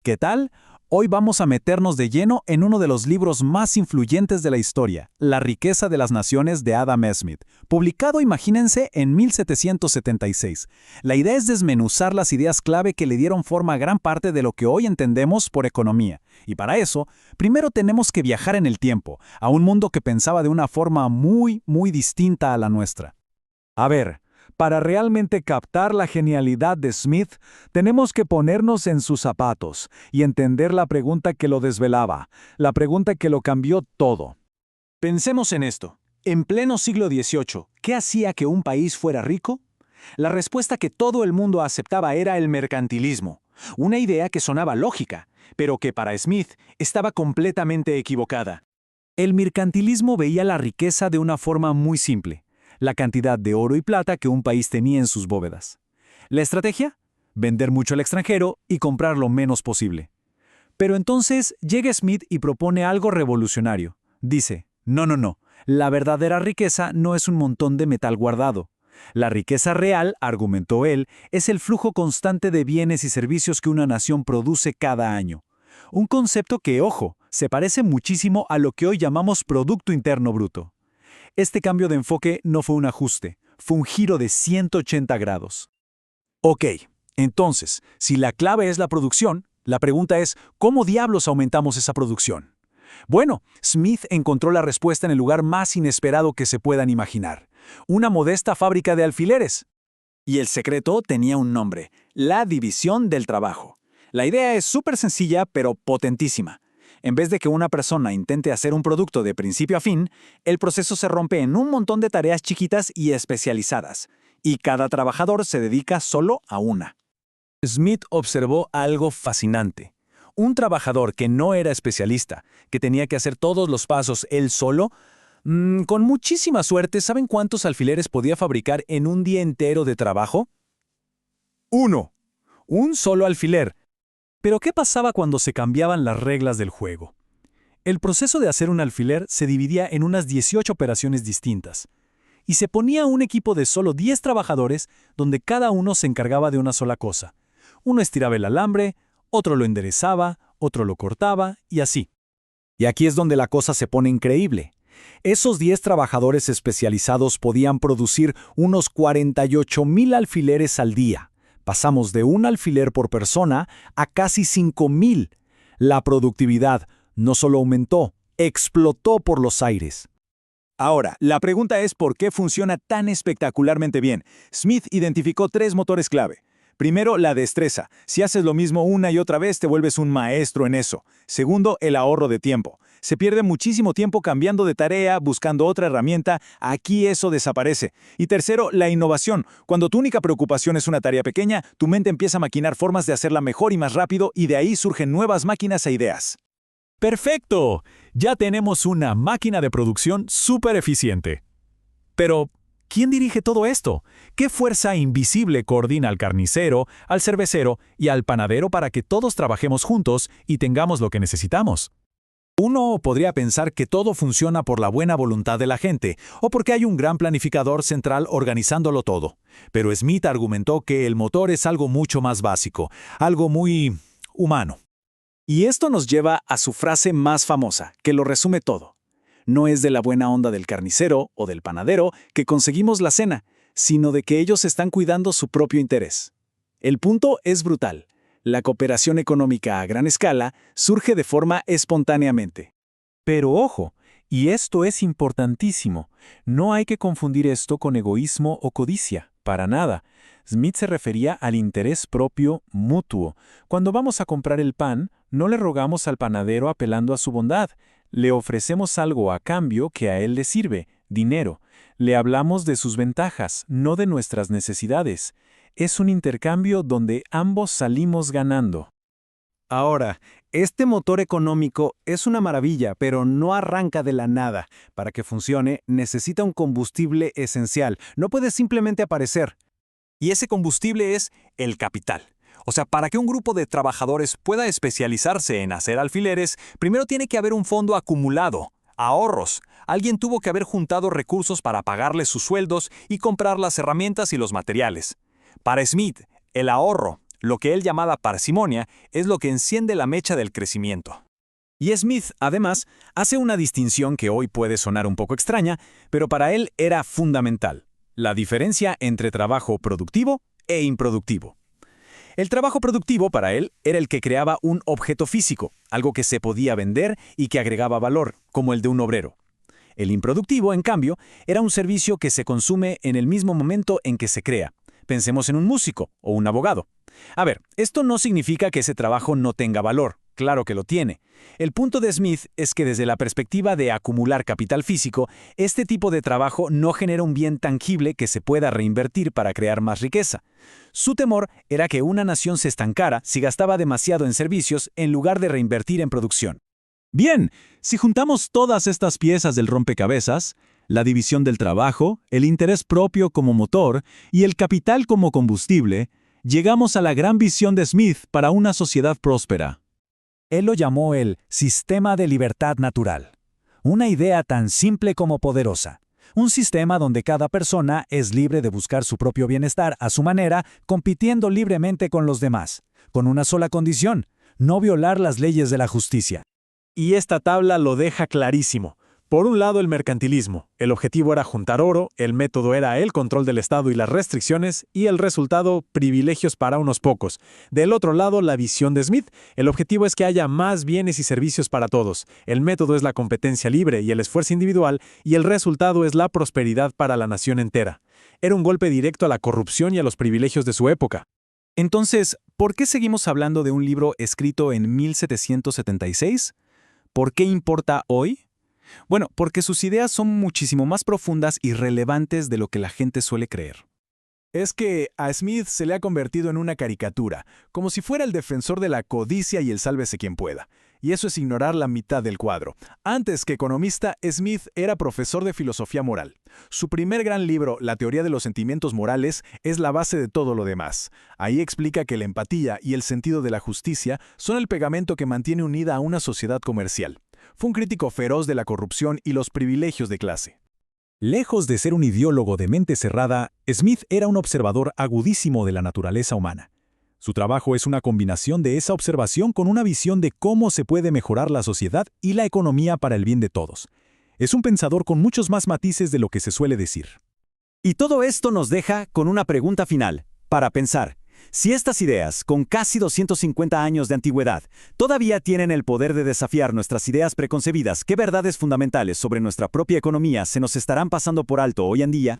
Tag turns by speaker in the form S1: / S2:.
S1: ¿Qué tal? Hoy vamos a meternos de lleno en uno de los libros más influyentes de la historia, La riqueza de las naciones de Adam Smith, publicado, imagínense, en 1776. La idea es desmenuzar las ideas clave que le dieron forma a gran parte de lo que hoy entendemos por economía. Y para eso, primero tenemos que viajar en el tiempo, a un mundo que pensaba de una forma muy distinta a la nuestra.
S2: A ver, para realmente captar la genialidad de Smith, tenemos que ponernos en sus zapatos y entender la pregunta que lo desvelaba, la pregunta que lo cambió todo.
S1: Pensemos en esto. En pleno siglo XVIII, ¿qué hacía que un país fuera rico? La respuesta que todo el mundo aceptaba era el mercantilismo, una idea que sonaba lógica, pero que para Smith estaba completamente equivocada. El mercantilismo veía la riqueza de una forma muy simple: la cantidad de oro y plata que un país tenía en sus bóvedas. ¿La estrategia? Vender mucho al extranjero y comprar lo menos posible. Pero entonces llega Smith y propone algo revolucionario. Dice, no, la verdadera riqueza no es un montón de metal guardado. La riqueza real, argumentó él, es el flujo constante de bienes y servicios que una nación produce cada año. Un concepto que, ojo, se parece muchísimo a lo que hoy llamamos Producto Interno Bruto. Este cambio de enfoque no fue un ajuste, fue un giro de 180 grados. Ok, entonces, si la clave es la producción, la pregunta es, ¿cómo diablos aumentamos esa producción? Bueno, Smith encontró la respuesta en el lugar más inesperado que se puedan imaginar: una modesta fábrica de alfileres. Y el secreto tenía un nombre: la división del trabajo. La idea es súper sencilla, pero potentísima. En vez de que una persona intente hacer un producto de principio a fin, el proceso se rompe en un montón de tareas chiquitas y especializadas, y cada trabajador se dedica solo a una. Smith observó algo fascinante. Un trabajador que no era especialista, que tenía que hacer todos los pasos él solo, con muchísima suerte, ¿saben cuántos alfileres podía fabricar en un día entero de trabajo? 1. Un solo alfiler. Pero ¿qué pasaba cuando se cambiaban las reglas del juego? El proceso de hacer un alfiler se dividía en unas 18 operaciones distintas, y se ponía un equipo de solo 10 trabajadores donde cada uno se encargaba de una sola cosa. Uno estiraba el alambre, otro lo enderezaba, otro lo cortaba, y así. Y aquí es donde la cosa se pone increíble. Esos 10 trabajadores especializados podían producir unos 48,000 alfileres al día. Pasamos de un alfiler por persona a casi 5,000. La productividad no solo aumentó, explotó por los aires. Ahora, la pregunta es ¿por qué funciona tan espectacularmente bien? Smith identificó 3 motores clave. Primero, la destreza. Si haces lo mismo una y otra vez, te vuelves un maestro en eso. Segundo, el ahorro de tiempo. Se pierde muchísimo tiempo cambiando de tarea, buscando otra herramienta. Aquí eso desaparece. Y tercero, la innovación. Cuando tu única preocupación es una tarea pequeña, tu mente empieza a maquinar formas de hacerla mejor y más rápido, y de ahí surgen nuevas máquinas e ideas. ¡Perfecto! Ya tenemos una máquina de producción súper eficiente. Pero ¿quién dirige todo esto? ¿Qué fuerza invisible coordina al carnicero, al cervecero y al panadero para que todos trabajemos juntos y tengamos lo que necesitamos? Uno podría pensar que todo funciona por la buena voluntad de la gente o porque hay un gran planificador central organizándolo todo. Pero Smith argumentó que el motor es algo mucho más básico, algo muy humano. Y esto nos lleva a su frase más famosa, que lo resume todo. No es de la buena onda del carnicero o del panadero que conseguimos la cena, sino de que ellos están cuidando su propio interés. El punto es brutal. La cooperación económica a gran escala surge de forma espontáneamente. Pero ojo, y esto es importantísimo, no hay que confundir esto con egoísmo o codicia, para nada. Smith se refería al interés propio mutuo. Cuando vamos a comprar el pan, no le rogamos al panadero apelando a su bondad. Le ofrecemos algo a cambio que a él le sirve, dinero. Le hablamos de sus ventajas, no de nuestras necesidades. Es un intercambio donde ambos salimos ganando. Ahora, este motor económico es una maravilla, pero no arranca de la nada. Para que funcione, necesita un combustible esencial. No puede simplemente aparecer. Y ese combustible es el capital. O sea, para que un grupo de trabajadores pueda especializarse en hacer alfileres, primero tiene que haber un fondo acumulado, ahorros. Alguien tuvo que haber juntado recursos para pagarles sus sueldos y comprar las herramientas y los materiales. Para Smith, el ahorro, Lo que él llamaba parsimonia es lo que enciende la mecha del crecimiento. Y Smith, además, hace una distinción que hoy puede sonar un poco extraña, pero para él era fundamental: la diferencia entre trabajo productivo e improductivo. El trabajo productivo para él era el que creaba un objeto físico, algo que se podía vender y que agregaba valor, como el de un obrero. El improductivo, en cambio, era un servicio que se consume en el mismo momento en que se crea. Pensemos en un músico o un abogado. A ver, esto no significa que ese trabajo no tenga valor. Claro que lo tiene. El punto de Smith es que desde la perspectiva de acumular capital físico, este tipo de trabajo no genera un bien tangible que se pueda reinvertir para crear más riqueza. Su temor era que una nación se estancara si gastaba demasiado en servicios en lugar de reinvertir en producción.
S2: Bien, si juntamos todas estas piezas del rompecabezas, la división del trabajo, el interés propio como motor y el capital como combustible, llegamos a la gran visión de Smith para una sociedad próspera. Él lo llamó el sistema de libertad natural. Una idea tan simple como poderosa. Un sistema donde cada persona es libre de buscar su propio bienestar a su manera, compitiendo libremente con los demás, con una sola condición: no violar las leyes de la justicia.
S1: Y esta tabla lo deja clarísimo. Por un lado, el mercantilismo. El objetivo era juntar oro, el método era el control del Estado y las restricciones, y el resultado, privilegios para unos pocos. Del otro lado, la visión de Smith. El objetivo es que haya más bienes y servicios para todos. El método es la competencia libre y el esfuerzo individual, y el resultado es la prosperidad para la nación entera. Era un golpe directo a la corrupción y a los privilegios de su época. Entonces, ¿por qué seguimos hablando de un libro escrito en 1776? ¿Por qué importa hoy? Bueno, porque sus ideas son muchísimo más profundas y relevantes de lo que la gente suele creer. Es que a Smith se le ha convertido en una caricatura, como si fuera el defensor de la codicia y el sálvese quien pueda. Y eso es ignorar la mitad del cuadro. Antes que economista, Smith era profesor de filosofía moral. Su primer gran libro, La teoría de los sentimientos morales, es la base de todo lo demás. Ahí explica que la empatía y el sentido de la justicia son el pegamento que mantiene unida a una sociedad comercial. Fue un crítico feroz de la corrupción y los privilegios de clase. Lejos de ser un ideólogo de mente cerrada, Smith era un observador agudísimo de la naturaleza humana. Su trabajo es una combinación de esa observación con una visión de cómo se puede mejorar la sociedad y la economía para el bien de todos. Es un pensador con muchos más matices de lo que se suele decir.
S3: Y todo esto nos deja con una pregunta final, para pensar: si estas ideas, con casi 250 años de antigüedad, todavía tienen el poder de desafiar nuestras ideas preconcebidas, ¿qué verdades fundamentales sobre nuestra propia economía se nos estarán pasando por alto hoy en día?